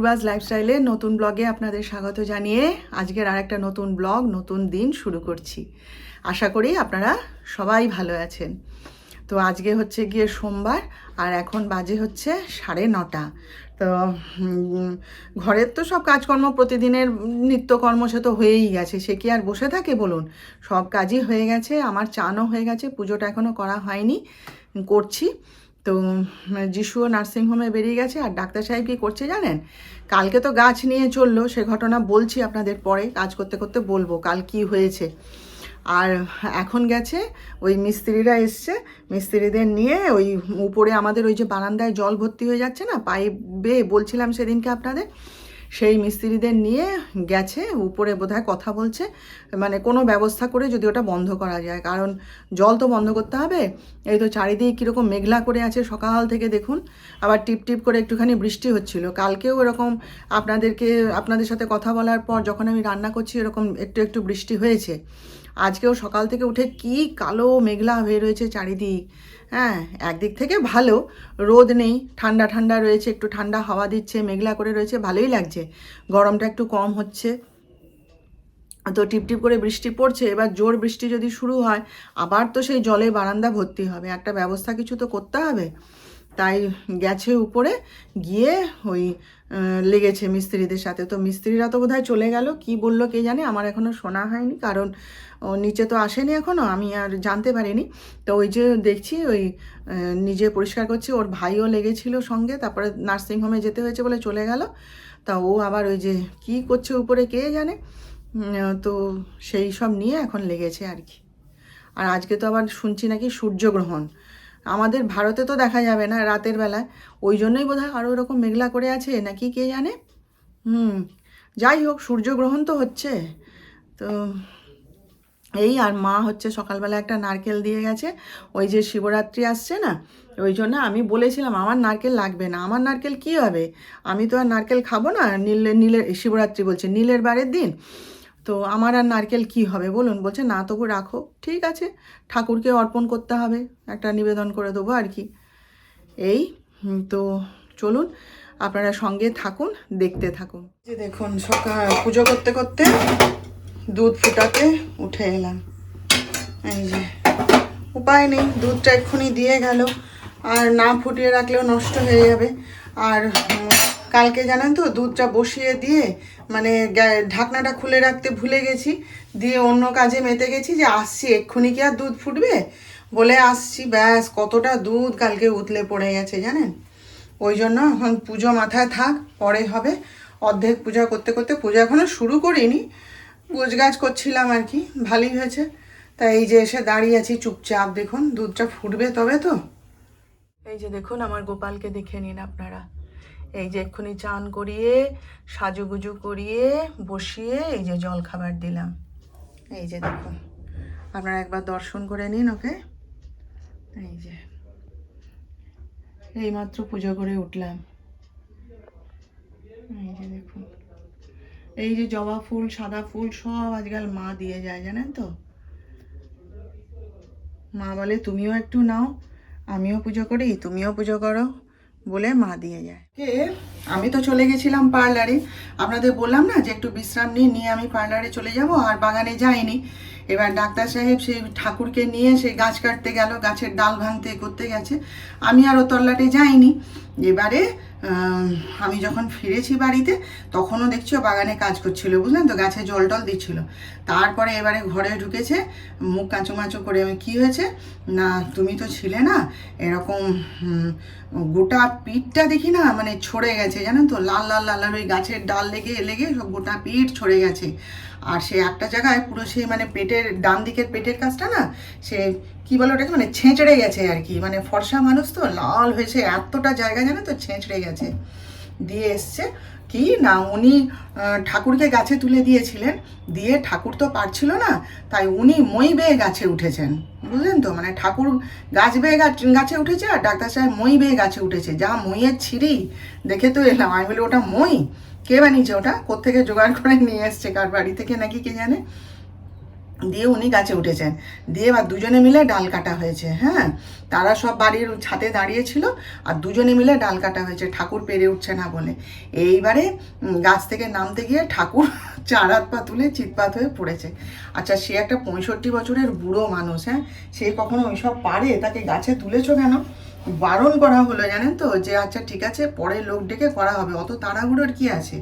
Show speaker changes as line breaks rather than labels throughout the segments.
পূর্বাস লাইফস্টাইলে নতুন ব্লগে আপনাদের স্বাগত জানিয়ে আজকের আরেকটা নতুন ব্লগ নতুন দিন শুরু করছি। আশা করি আপনারা সবাই ভালো আছেন। তো আজকে হচ্ছে গিয়ে সোমবার আর এখন বাজে হচ্ছে 9:30। তো ঘরের তো সব কাজকর্ম প্রতিদিনের নিত্যকর্ম সে তো হয়েই গেছে, সে কি আর বসে থাকে বলুন। সব কাজই হয়ে গেছে, আমার চানও হয়ে গেছে, পুজোটা এখনও করা হয়নি, করছি। তো যিশুও নার্সিংহোমে বেরিয়ে গেছে। আর ডাক্তার সাহেব কী করছে জানেন, কালকে তো গাছ নিয়ে চললো, সে ঘটনা বলছি আপনাদের পরে, কাজ করতে করতে বলবো কাল কি হয়েছে। আর এখন গেছে ওই মিস্ত্রিরা এসছে, মিস্ত্রিদের নিয়ে ওই উপরে আমাদের ওই যে বারান্দায় জল ভর্তি হয়ে যাচ্ছে না পাইপে, বলছিলাম সেদিনকে আপনাদের, সেই মিস্ত্রিদের নিয়ে গেছে উপরে, বোধহয় কথা বলছে, মানে কোনো ব্যবস্থা করে যদি ওটা বন্ধ করা যায়, কারণ জল তো বন্ধ করতে হবে। এই তো চারিদিকে কীরকম মেঘলা করে আছে সকাল থেকে দেখুন, আবার টিপ টিপ করে একটুখানি বৃষ্টি হচ্ছিল। কালকেও এরকম আপনাদের সাথে কথা বলার পর যখন আমি রান্না করছি এরকম একটু একটু বৃষ্টি হয়েছে। আজকেও সকাল থেকে উঠে কি কালো মেঘলা হয়ে রয়েছে চারিদিক। হ্যাঁ, একদিক থেকে ভালো, রোদ নেই, ঠান্ডা ঠান্ডা রয়েছে, একটু ঠান্ডা হাওয়া দিচ্ছে, মেঘলা করে রয়েছে, ভালোই লাগছে, গরমটা একটু কম হচ্ছে। তো টিপটিপ করে বৃষ্টি পড়ছে, এবার জোর বৃষ্টি যদি শুরু হয় আবার তো সেই জলে বারান্দা ভর্তি হবে, একটা ব্যবস্থা কিছু তো করতে হবে। তাই গেছে উপরে, গিয়ে ওই লেগেছে মিস্ত্রিদের সাথে। তো মিস্ত্রিরা তো বোধহয় চলে গেল, কি বললো কে জানে, আমার এখনও শোনা হয়নি, কারণ নিচে তো আসেনি এখনও, আমি আর জানতে পারিনি। তো ওই যে দেখছি ওই নিজে পরিষ্কার করছি, ওর ভাইও লেগেছিল সঙ্গে, তারপরে নার্সিংহোমে যেতে হয়েছে বলে চলে গেল। তা ও আবার ওই যে কি করছে উপরে কে জানে। তো সেই সব নিয়ে এখন লেগেছে আর কি। আর আজকে তো আবার শুনছি নাকি সূর্যগ্রহণ, আমাদের ভারতে তো দেখা যাবে না রাতের বেলায়, ওই জন্যই বোধহয় আরও এরকম মেঘলা করে আছে নাকি কে জানে। যাই হোক, সূর্যগ্রহণ তো হচ্ছে। তো এই, আর মা হচ্ছে সকালবেলা একটা নারকেল দিয়ে গেছে, ওই যে শিবরাত্রি আসছে না, ওই জন্য আমি বলেছিলাম আমার নারকেল লাগবে না, আমার নারকেল কী হবে, আমি তো আর নারকেল খাবো না, নীলের শিবরাত্রি বলছে, নীলের বারের দিন, তো আমার আর নারকেল কি হবে বলুন। বলছে না তবু রাখো, ঠিক আছে, ঠাকুরকে অর্পণ করতে হবে, একটা নিবেদন করে দেবো আর কি। এই তো চলুন আপনারা সঙ্গে থাকুন, দেখতে থাকুন। যে দেখুন, সকাল পুজো করতে করতে দুধ ফুটাতে উঠে এলাম। এই যে উপায় নেই, দুধটা এক্ষুনি দিয়ে গেল, আর না ফুটিয়ে রাখলেও নষ্ট হয়ে যাবে। আর কালকে জানেন তো দুধটা বসিয়ে দিয়ে মানে ঢাকনাটা খুলে রাখতে ভুলে গেছি, দিয়ে অন্য কাজে মেতে গেছি, যে আসছি এক্ষুনি কি আর দুধ ফুটবে বলে আসছি, ব্যাস কতটা দুধ কালকে উতলে পড়ে গেছে জানেন। ওই জন্য এখন পুজো মাথায় থাক, পরে হবে। অর্ধেক পূজা করতে করতে, পূজা এখনও শুরু করিনি, গোছগাছ করছিলাম আর কি, ভালোই হয়েছে। তাই এই যে এসে দাঁড়িয়ে আছি চুপচাপ, দেখুন দুধটা ফুটবে তবে তো। এই যে দেখুন আমার গোপালকে দেখে নিন আপনারা, এই যে এক্ষুনি চান করিয়ে সাজুগুজু করিয়ে বসিয়ে এই যে জল খাবার দিলাম। এই যে দেখুন, আপনারা একবার দর্শন করে নিন ওকে। এই যে এইমাত্র পুজো করে উঠলাম। এই যে দেখুন, এই যে জবা ফুল সাদা ফুল সব আজকাল মা দিয়ে যায় জানেন তো, মা বলে তুমিও একটু নাও, আমিও পুজো করি তুমিও পুজো করো বলে মা দিয়ে যায়। আমি তো চলে গেছিলাম পার্লারে, আপনাদের বললাম না যে একটু বিশ্রাম নিয়ে আমি পার্লারে চলে যাব, আর বাগানে যাইনি। এবার ডাক্তার সাহেব সেই ঠাকুরকে নিয়ে সেই গাছ কাটতে গেল, গাছের ডাল ভাঙতে করতে গেছে, আমি আর ও তল্লাটে যাইনি। এবারে আমি যখন ফিরেছি বাড়িতে তখনও দেখছি ও বাগানে কাজ করছিল, বুঝলেন তো, গাছে জল টল দিচ্ছিল। তারপরে এবারে ঘরে ঢুকেছে, মুখ কাঁচু মাচু করে, আমি কী হয়েছে না তুমি তো ছিলে না, এরকম গোটা পিঠটা দেখি না মানে ছড়ে গেছে জানেন তো, লাল লাল লাল লাল ওই গাছের ডাল লেগে লেগে সব গোটা পিঠ ছড়ে গেছে। আর সে একটা জায়গায় পুরো সেই মানে পেটের ডান দিকের পেটের কাছটা না, সে কি বলে ওটাকে, মানে ছেঁচড়ে গেছে আর কি, মানে ফর্সা মানুষ তো লাল হয়েছে, এতটা জায়গা জানে তো ছেঁচড়ে গেছে। দিয়ে এসছে কি না, উনি ঠাকুরকে গাছে তুলে দিয়েছিলেন, দিয়ে ঠাকুর তো পারছিল না, তাই উনি মই বেয়ে গাছে উঠেছেন, বুঝলেন তো, মানে ঠাকুর গাছ বেয়ে গাছে উঠেছে, আর ডাক্তার সাহেব মই বেয়ে গাছে উঠেছে। যা মইয়ের ছিঁড়ি দেখে তো এলাম, আমি বলি ওটা মই, কে বানিয়েছে ওটা, কোত্থেকে জোগাড় করে নিয়ে এসছে, কার বাড়ি থেকে নাকি কে জানে। দিয়ে উনি গাছে উঠেছেন, দিয়ে এবার দুজনে মিলে ডাল কাটা হয়েছে। হ্যাঁ, তারা সব বাড়ির ছাদে দাঁড়িয়েছিল আর দুজনে মিলে ডাল কাটা হয়েছে ঠাকুর পেরে উঠছে না বলে। এইবারে গাছ থেকে নামতে গিয়ে ঠাকুর 4 হাত পা তুলে চিৎপাত হয়ে পড়েছে। আচ্ছা, সে একটা 65 বছরের বুড়ো মানুষ, হ্যাঁ, সে কখনো ওইসব পারে? তাকে গাছে তুলেছো কেন? বারণ করা হলো জানেন তো, যে আচ্ছা ঠিক আছে পরে লোক ডেকে করা হবে, অত তাড়াহুড়োর কি আছে।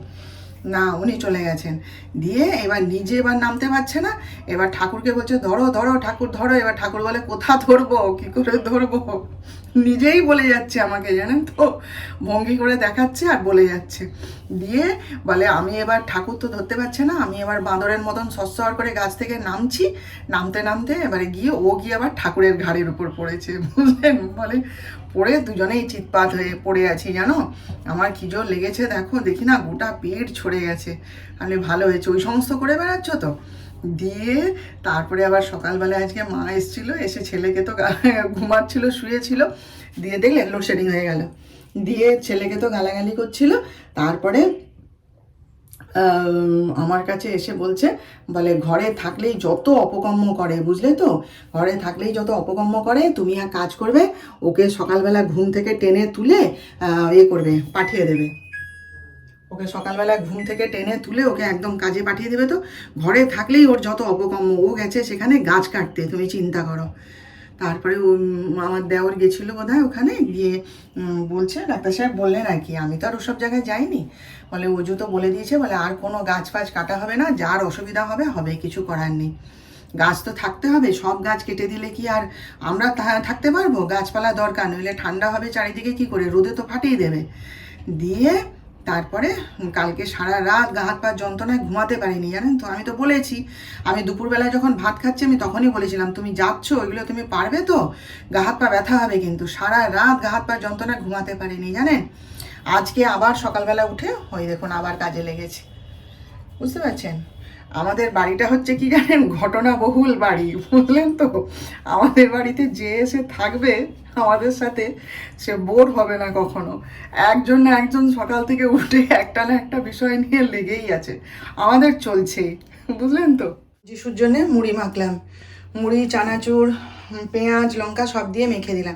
না, উনি চলে গেছেন। দিয়ে এবার নিজে এবার নামতে পারছে না, এবার ঠাকুরকে বলছে ধরো ধরো ঠাকুর ধরো। এবার ঠাকুর বলে কোথা ধরবো, কি করে ধরবো, নিজেই বলে যাচ্ছে আমাকে, জানেন তো, ভঙ্গি করে দেখাচ্ছে আর বলে যাচ্ছে। দিয়ে বলে আমি এবার, ঠাকুর তো ধরতে পারছে না, আমি এবার বাঁদরের মতন সস্বর করে গাছ থেকে নামছি। নামতে নামতে এবারে গিয়ে আবার ঠাকুরের ঘাড়ের উপর পড়েছে, বুঝলেন। বলে পড়ে দুজনেই চিৎপাত হয়ে পড়ে আছি, জানো আমার কি জোর লেগেছে, দেখি না গোটা পেট ছড়ে গেছে। আমি ভালো হয়েছে, ওই সমস্ত করে বেড়াচ্ছ তো। দিয়ে তারপরে আবার সকালবেলা আজকে মা এসেছিলো, এসে ছেলেকে তো ঘুমাচ্ছিল, শুয়েছিল, দিয়ে দেখলে লোডশেডিং হয়ে গেল। দিয়ে ছেলেকে তো গালাগালি করছিল। তারপরে আমার কাছে এসে বলছে, বলে ঘরে থাকলেই যত অপকর্ম করে, বুঝলে তো, ঘরে থাকলেই যত অপকর্ম করে। তুমি এক কাজ করবে, ওকে সকালবেলা ঘুম থেকে টেনে তুলে করবে, পাঠিয়ে দেবে। ওকে সকালবেলা ঘুম থেকে টেনে তুলে ওকে একদম কাজে পাঠিয়ে দেবে। তো ঘরে থাকলেই ওর যত অপকর্ম, ও গেছে সেখানে গাছ কাটতে, তুমি চিন্তা করো। তারপরে আমার দেওর গেছিলো বোধহয় ওখানে, গিয়ে বলছে ডাক্তার সাহেব বললেন আর কি, আমি তো আর ওসব জায়গায় যাইনি। বলে অজু তো বলে দিয়েছে, বলে আর কোনো গাছ ফাছ কাটা হবে না, যার অসুবিধা হবে হবে, কিছু করার নেই। গাছ তো থাকতে হবে, সব গাছ কেটে দিলে কি আর আমরা থাকতে পারবো? গাছপালা দরকার, নইলে ঠান্ডা হবে চারিদিকে, কি করে, রোদে তো ফাটিয়ে দেবে। দিয়ে তারপরে কালকে সারা রাত গা হাত পা যন্ত্রণায় ঘুমাতে পারিনি, জানেন তো। আমি তো বলেছি, আমি দুপুরবেলায় যখন ভাত খাচ্ছি আমি তখনই বলেছিলাম তুমি যাচ্ছ, ওইগুলো তুমি পারবে তো, গা হাত পা ব্যথা হবে কিন্তু। সারা রাত গা হাত পা যন্ত্রণায় ঘুমাতে পারিনি, জানেন। আজকে আবার সকালবেলা উঠে ওই দেখুন আবার কাজে লেগেছে, বুঝতে পারছেন। আমাদের বাড়িটা হচ্ছে কি জানেন, ঘটনাবহুল বাড়ি, বুঝলেন তো। আমাদের বাড়িতে যে এসে থাকবে আমাদের সাথে, সে বোর হবে না কখনো। একজন না একজন সকাল থেকে উঠে একটা না একটা বিষয় নিয়ে লেগেই আছে, আমাদের চলছেই, বুঝলেন তো। যিশুর জন্যে মুড়ি মাখলাম, মুড়ি চানাচুর পেঁয়াজ লঙ্কা সব দিয়ে মেখে দিলাম।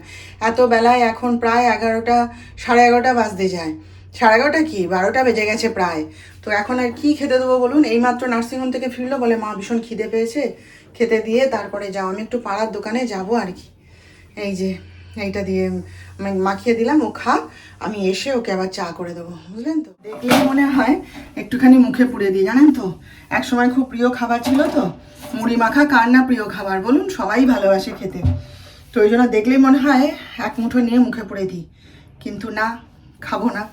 এত বেলায় এখন প্রায় 11টা, সাড়ে 11টা বাজতে যায়। সাড়ে 11টা কি, 12টা বেজে গেছে প্রায়। তো এখন আর কি খেতে দেবো বলুন। এইমাত্র নার্সিংহোম থেকে ফিরলো, বলে মা ভীষণ খিদে পেয়েছে, খেতে দিয়ে তারপরে যাও। আমি একটু পাড়ার দোকানে যাবো আর কি। এই যে এইটা দিয়ে মাখিয়ে দিলাম, ও খা, আমি এসে ওকে আবার চা করে দেবো, বুঝলেন তো। দেখলেই মনে হয় একটুখানি মুখে পুড়ে দিই, জানেন তো। এক সময় খুব প্রিয় খাবার ছিল তো, মুড়ি মাখা কার না প্রিয় খাবার বলুন, সবাই ভালোবাসে খেতে। তো ওই জন্য দেখলেই মনে হয় এক মুঠো নিয়ে মুখে পুড়ে দিই, কিন্তু না, খাবো না।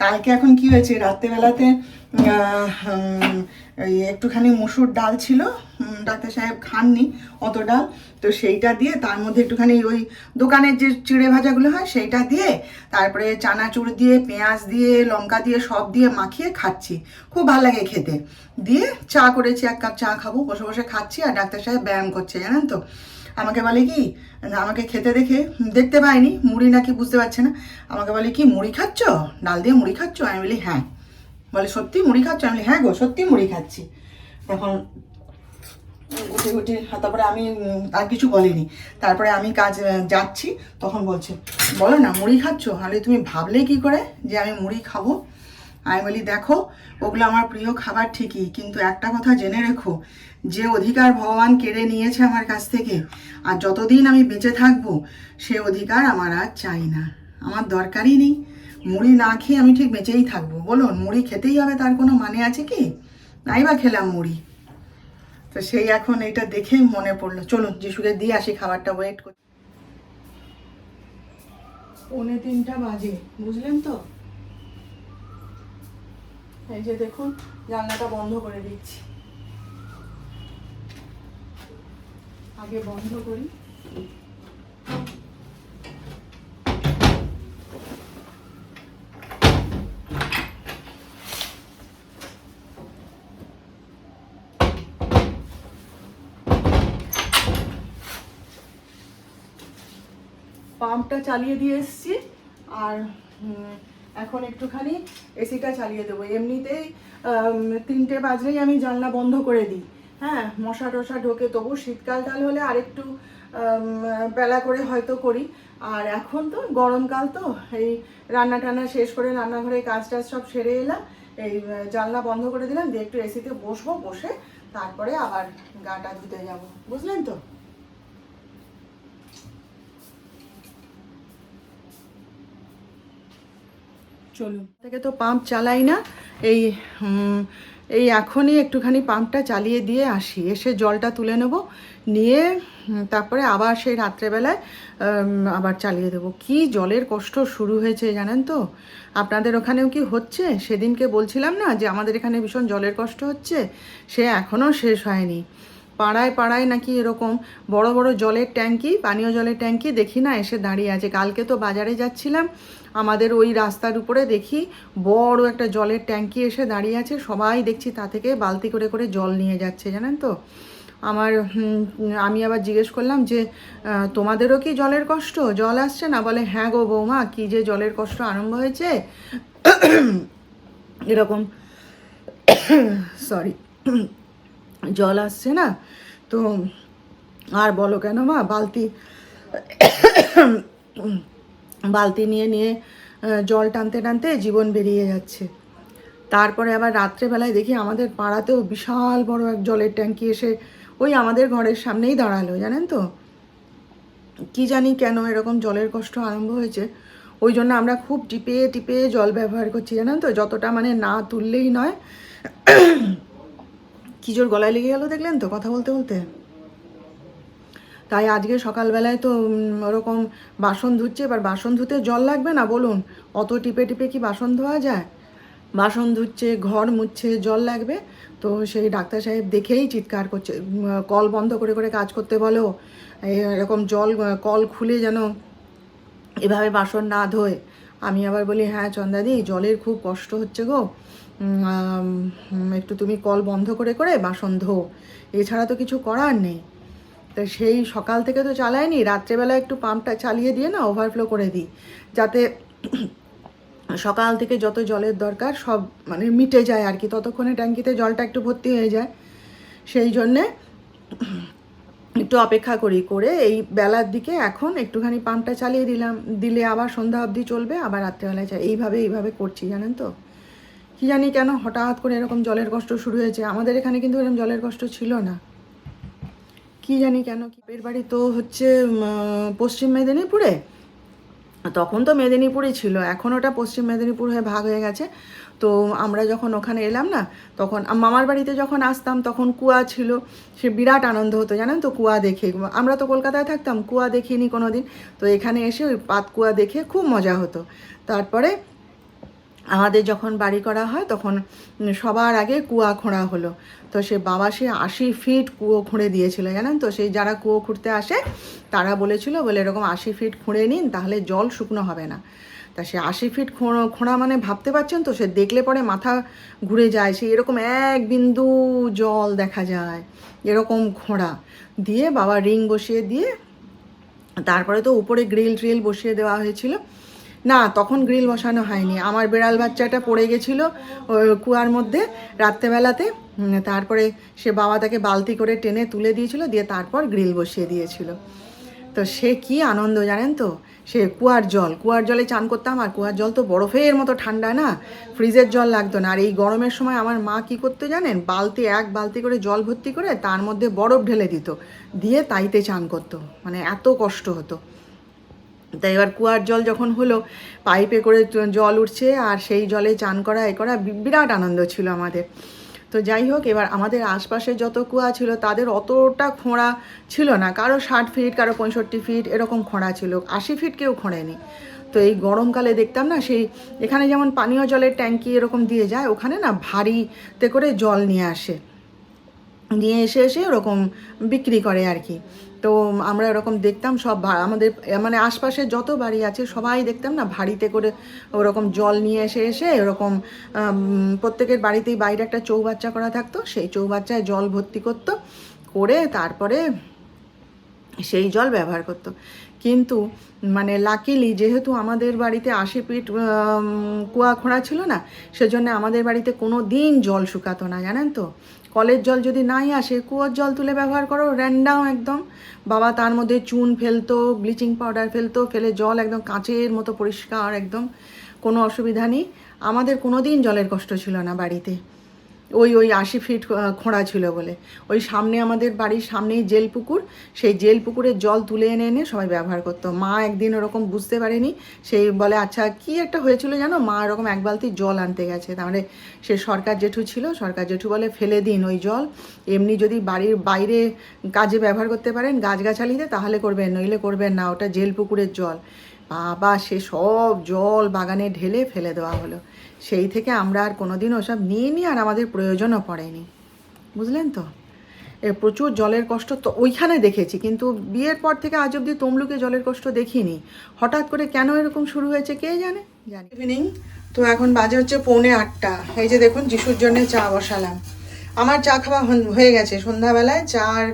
কালকে এখন কি হয়েছে, রাত্রেবেলাতে ওই একটুখানি মসুর ডাল ছিল, ডাক্তার সাহেব খাননি অত ডাল, তো সেইটা দিয়ে তার মধ্যে একটুখানি ওই দোকানের যে চিড়ে ভাজাগুলো হয় সেইটা দিয়ে, তারপরে চানাচুর দিয়ে পেঁয়াজ দিয়ে লঙ্কা দিয়ে সব দিয়ে মাখিয়ে খাচ্ছি, খুব ভালো লাগে খেতে। দিয়ে চা করেছি, 1 কাপ চা খাবো, বসে বসে খাচ্ছি। আর ডাক্তার সাহেব ব্যায়াম করছে, জানেন তো। আমাকে বলে কি, আমাকে খেতে দেখতে পাইনি, মুড়ি নাকি বুঝতে পারছে না, আমাকে বলে কি মুড়ি খাচ্ছ, ডাল দিয়ে মুড়ি খাচ্ছ? আমি বলি হ্যাঁ। বলে সত্যি মুড়ি খাচ্ছ? আমি বলি হ্যাঁ গো, সত্যি মুড়ি খাচ্ছি। তখন গুটি গুটি, তারপরে আমি আর কিছু বলিনি। তারপরে আমি কাজ যাচ্ছি, তখন বলছে বলো না মুড়ি খাচ্ছ? তাহলে তুমি ভাবলে কি করে যে আমি মুড়ি খাবো? আমি বলি দেখো, ওগুলো আমার প্রিয় খাবার ঠিকই, কিন্তু একটা কথা জেনে রেখো, যে অধিকার ভগবান কেড়ে নিয়েছে আমার কাছ থেকে, আর যতদিন আমি বেঁচে থাকবো সে অধিকার আমার আর চাই না, আমার দরকারই নেই। মুড়ি না খেয়ে আমি ঠিক বেঁচেই থাকবো? বলুন, মুড়ি খেতেই হবে, তার কোনো মানে আছে কি? নাই বা খেলাম মুড়ি। তো সেই এখন এইটা দেখে মনে পড়লো, চলুন যিশুকে দিয়ে আসি খাবারটা, ওয়েট করি। 2:45 বাজে, বুঝলেন তো। এই যে দেখুন, জানলাটা বন্ধ করে দিচ্ছি, আগে বন্ধ করি। পাম্পটা চালিয়ে দিয়ে এসছি, আর এখন একটুখানি এসিটা চালিয়ে দেবো। এমনিতেই 3টে বাজলেই আমি জানলা বন্ধ করে দিই, হ্যাঁ, মশা টশা ঢোকে। তবু শীতকালটাল হলে আরেকটু বেলা করে হয়তো করি। আর এখন তো গরমকাল, তো এই রান্না টান্না শেষ করে রান্নাঘরে কাজ টাজ সব সেরে এলাম, এই জানলা বন্ধ করে দিলাম, দিয়ে একটু এসিতে বসবো, বসে তারপরে আবার গাটা ধুতে যাব, বুঝলেন তো। চলুন, থেকে তো পাম্প চালাই না, এই এই এখনই একটুখানি পাম্পটা চালিয়ে দিয়ে আসি, এসে জলটা তুলে নেব, নিয়ে তারপরে আবার সেই রাত্রেবেলায় আবার চালিয়ে দেবো। কি জলের কষ্ট শুরু হয়েছে জানেন তো, আপনাদের ওখানেও কি হচ্ছে? সেদিনকে বলছিলাম না যে আমাদের এখানে ভীষণ জলের কষ্ট হচ্ছে, সে এখনও শেষ হয়নি। পাড়ায় পাড়ায় নাকি এরকম বড় বড় জলের ট্যাঙ্কি, পানীয় জলের ট্যাঙ্কি দেখি না এসে দাঁড়িয়ে আছে। কালকে তো বাজারে যাচ্ছিলাম, আমাদের ওই রাস্তার উপরে দেখি বড় একটা জলের ট্যাঙ্কি এসে দাঁড়িয়ে আছে, সবাই দেখছি তা থেকে বালতি করে করে জল নিয়ে যাচ্ছে, জানেন তো। আমি আবার জিজ্ঞেস করলাম যে তোমাদেরও কি জলের কষ্ট, জল আসছে না? বলে হ্যাঁ গো বৌমা, কী যে জলের কষ্ট আরম্ভ হয়েছে এরকম সরি জল আসছে না তো। আর বলো কেন মা, বালতি নিয়ে নিয়ে জল টানতে টানতে জীবন বেরিয়ে যাচ্ছে। তারপরে আবার রাত্রেবেলায় দেখি আমাদের পাড়াতেও বিশাল বড় এক জলের ট্যাঙ্কি এসে ওই আমাদের ঘরের সামনেই দাঁড়ালো, জানেন তো। কি জানি কেন এরকম জলের কষ্ট আরম্ভ হয়েছে, ওই জন্য আমরা খুব টিপে টিপে জল ব্যবহার করছি, জানেন তো, যতটা মানে না তুললেই নয়। কি জোর গলায় লেগে গেল দেখলেন তো কথা বলতে বলতে। তাই আজকে সকালবেলায় তো ওরকম বাসন ধুচ্ছে, এবার বাসন ধুতে জল লাগবে না বলুন? অত টিপে টিপে কি বাসন ধোয়া যায়? বাসন ধুচ্ছে, ঘর মুছছে, জল লাগবে। তো সেই ডাক্তার সাহেব দেখেই চিৎকার করছে, কল বন্ধ করে করে কাজ করতে বলো, এরকম জল কল খুলে যেন এভাবে বাসন না ধোয়। আমি আবার বলি হ্যাঁ চন্দাদি, জলের খুব কষ্ট হচ্ছে গো, একটু তুমি কল বন্ধ করে করে বাসন ধো, এছাড়া তো কিছু করার নেই। তা সেই সকাল থেকে তো চালায়নি, রাত্রেবেলা একটু পাম্পটা চালিয়ে দিয়ে না ওভারফ্লো করে দিই, যাতে সকাল থেকে যত জলের দরকার সব মানে মিটে যায় আর কি, ততক্ষণে ট্যাঙ্কিতে জলটা একটু ভর্তি হয়ে যায়। সেই জন্যে একটু অপেক্ষা করি, করে এই বেলার দিকে এখন একটুখানি পাম্পটা চালিয়ে দিলে আবার সন্ধ্যা অবধি চলবে, আবার রাত্রেবেলায় চাই, এইভাবে করছি, জানেন তো। কি জানি কেন হঠাৎ করে এরকম জলের কষ্ট শুরু হয়েছে, আমাদের এখানে কিন্তু এরকম জলের কষ্ট ছিল না। কি জানি কেন। এর বাড়ি তো হচ্ছে পশ্চিম মেদিনীপুরে, তখন তো মেদিনীপুরই ছিল, এখন ওটা পশ্চিম মেদিনীপুর হয়ে ভাগ হয়ে গেছে। তো আমরা যখন ওখানে এলাম না, তখন মামার বাড়িতে যখন আসতাম তখন কুয়া ছিল, সে বিরাট আনন্দ হতো, জানেন তো, কুয়া দেখে। আমরা তো কলকাতায় থাকতাম, কুয়া দেখিনি কোনো দিন, তো এখানে এসে ওই পাত কুয়া দেখে খুব মজা হতো। তারপরে আমাদের যখন বাড়ি করা হয় তখন সবার আগে কুয়া খোঁড়া হলো, তো সে বাবা সে 80 ফিট কুয়ো খুঁড়ে দিয়েছিল, জানেন তো। সেই যারা কুয়ো খুঁড়তে আসে তারা বলেছিল, বলে এরকম 80 ফিট খুঁড়ে নিন, তাহলে জল শুকনো হবে না। তা সে 80 ফিট খোঁড়া মানে ভাবতে পারছেন তো, সে দেখলে পরে মাথা ঘুরে যায়, সে এরকম এক বিন্দু জল দেখা যায়, এরকম খোঁড়া দিয়ে বাবা রিং বসিয়ে দিয়ে, তারপরে তো উপরে গ্রিল ট্রিল বসিয়ে দেওয়া হয়েছিল। না, তখন গ্রিল বসানো হয়নি, আমার বিড়াল বাচ্চাটা পড়ে গেছিলো কুয়ার মধ্যে রাত্রেবেলাতে, তারপরে সে বাবা তাকে বালতি করে টেনে তুলে দিয়েছিল, দিয়ে তারপর গ্রিল বসিয়ে দিয়েছিল। তো সে কি আনন্দ জানেন তো, সে কুয়ার জলে চান করতাম, আর কুয়ার জল তো বরফের মতো ঠান্ডা না, ফ্রিজের জল লাগতো না। আর এই গরমের সময় আমার মা কি করতে জানেন, এক বালতি করে জল ভর্তি করে তার মধ্যে বরফ ঢেলে দিত, দিয়ে তাইতে চান করতো, মানে এত কষ্ট হতো। তাই এবার কুয়ার জল যখন হলো, পাইপে করে জল উঠছে আর সেই জলে চান করা বিরাট আনন্দ ছিল আমাদের। তো যাই হোক, এবার আমাদের আশপাশে যত কুয়া ছিল তাদের অতটা খোঁড়া ছিল না, কারো 60 ফিট, কারো 65 ফিট এরকম খোঁড়া ছিল, 80 ফিট কেউ খোঁড়েনি। তো এই গরমকালে দেখতাম না, সেই এখানে যেমন পানীয় জলের ট্যাঙ্কি এরকম দিয়ে যায়, ওখানে না ভারীতে করে জল নিয়ে এসে ওরকম বিক্রি করে আর কি। তো আমরা এরকম দেখতাম, সব আমাদের মানে আশপাশের যত বাড়ি আছে সবাই দেখতাম না ভারীতে করে ওরকম জল নিয়ে এসে ওরকম প্রত্যেকের বাড়িতেই বাইরে একটা চৌবাচ্চা করা থাকতো, সেই চৌবাচ্চায় জল ভর্তি করে তারপরে সেই জল ব্যবহার করতো। কিন্তু মানে লাকিলি যেহেতু আমাদের বাড়িতে 80 ফিট কুয়া খোঁড়া ছিল না, সেজন্য আমাদের বাড়িতে কোনো দিন জল শুকাতো না, জানেন তো, কলের জল যদি নাই আসে কুয়োর জল তুলে ব্যবহার করো, র্যান্ডাম একদম। বাবা তার মধ্যে চুন ফেলতো, ব্লিচিং পাউডার ফেলতো, ফেলে জল একদম কাঁচের মতো পরিষ্কার একদম, কোনো অসুবিধা নেই। আমাদের কোনো দিন জলের কষ্ট ছিল না বাড়িতে, ওই 80 ফিট খোঁড়া ছিল বলে। ওই সামনে আমাদের বাড়ির সামনেই জেল পুকুর, সেই জেল পুকুরের জল তুলে এনে এনে সবাই ব্যবহার করতো। মা একদিন ওরকম বুঝতে পারেনি, সেই বলে আচ্ছা কি একটা হয়েছিল জানো, মা এরকম এক বালতি জল আনতে গেছে, তাহলে সে সরকার জেঠু ছিল, সরকার জেঠু বলে ফেলে দিন ওই জল, এমনি যদি বাড়ির বাইরে কাজে ব্যবহার করতে পারেন গাছগাছালিতে তাহলে করবেন, নইলে করবেন না, ওটা জেল পুকুরের জল। বাবা সে সব জল বাগানে ঢেলে ফেলে দেওয়া হলো। সেই থেকে আমরা আর কোনোদিন ওসব নিইনি, আর আমাদের প্রয়োজনও পড়েনি, বুঝলেন তো। প্রচুর জলের কষ্ট তো ওইখানে দেখেছি, কিন্তু বিয়ের পর থেকে আজ অবধি তমলুকে জলের কষ্ট দেখিনি। হঠাৎ করে কেন এরকম শুরু হয়েছে কে জানে। ইভিনিং তো এখন বাজে হচ্ছে 7:45। এই যে দেখুন যিশুর জন্য চা বসালাম। আমার চা খাওয়া হয়ে গেছে, সন্ধ্যাবেলায় চা আর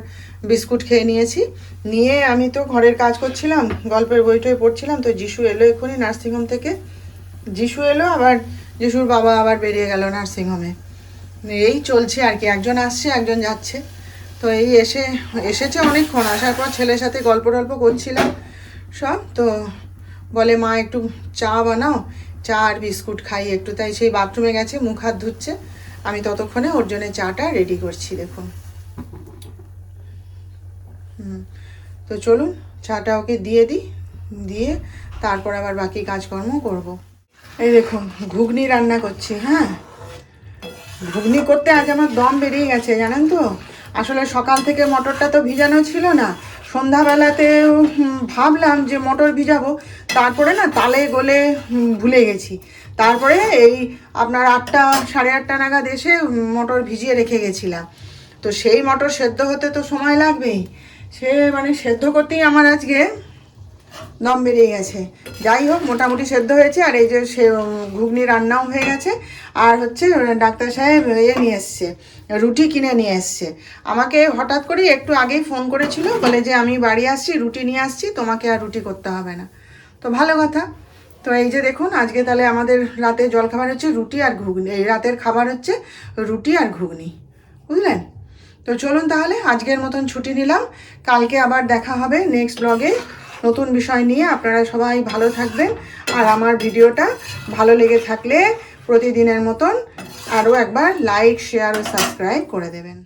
বিস্কুট খেয়ে নিয়েছি। নিয়ে আমি তো ঘরের কাজ করছিলাম, গল্পের বইটই পড়ছিলাম, তো যিশু এলো এক্ষুনি নার্সিংহোম থেকে। যিশু এলো, আবার যিশুর বাবা আবার বেরিয়ে গেল নার্সিংহোমে। এই চলছে আর কি, একজন আসছে একজন যাচ্ছে। তো এই এসেছে অনেকক্ষণ, আসার পর ছেলের সাথে গল্প টল্প করছিলাম সব। তো বলে মা একটু চা বানাও, চা আর বিস্কুট খাই একটু, তাই সেই বাথরুমে গেছে, মুখ হাত ধুচ্ছে। আমি ততক্ষণে ওর জন্য চাটা রেডি করছি দেখুন। তো চলুন চাটা ওকে দিয়ে দিই, দিয়ে তারপর আবার বাকি কাজকর্ম করব। এই দেখুন ঘুগনি রান্না করছি। হ্যাঁ, ঘুগনি করতে আজ আমার দম বেরিয়ে গেছে জানেন তো। আসলে সকাল থেকে মটরটা তো ভিজানো ছিল না, সন্ধ্যাবেলাতেও ভাবলাম যে মটর ভিজাবো, তারপরে না তালে গলে ভুলে গেছি। তারপরে এই আপনার 8টা 8:30 নাগাদ এসে মটর ভিজিয়ে রেখে গেছিলাম। তো সেই মটর সেদ্ধ হতে তো সময় লাগবেই, সে মানে সেদ্ধ করতেই আমার আজকে দম বেরিয়ে গেছে। যাই হোক মোটামুটি সেদ্ধ হয়েছে, আর এই যে সে ঘুগনি রান্নাও হয়ে গেছে। আর হচ্ছে ডাক্তার সাহেব নিয়ে এসছে, রুটি কিনে নিয়ে এসছে। আমাকে হঠাৎ করে একটু আগেই ফোন করেছিল, বলে যে আমি বাড়ি আসছি, রুটি নিয়ে আসছি, তোমাকে আর রুটি করতে হবে না। তো ভালো কথা। তো এই যে দেখুন আজকে তাহলে আমাদের রাতে জলখাবার হচ্ছে রুটি আর ঘুগনি, এই রাতের খাবার হচ্ছে রুটি আর ঘুগনি, বুঝলেন। তো চলুন তাহলে আজকের মতন ছুটি নিলাম, কালকে আবার দেখা হবে নেক্সট ব্লগে নতুন বিষয় নিয়ে। আপনারা সবাই ভালো থাকবেন, আর আমার ভিডিওটা ভালো লেগে থাকলে প্রতিদিনের মতন আরও একবার লাইক শেয়ার ও সাবস্ক্রাইব করে দেবেন।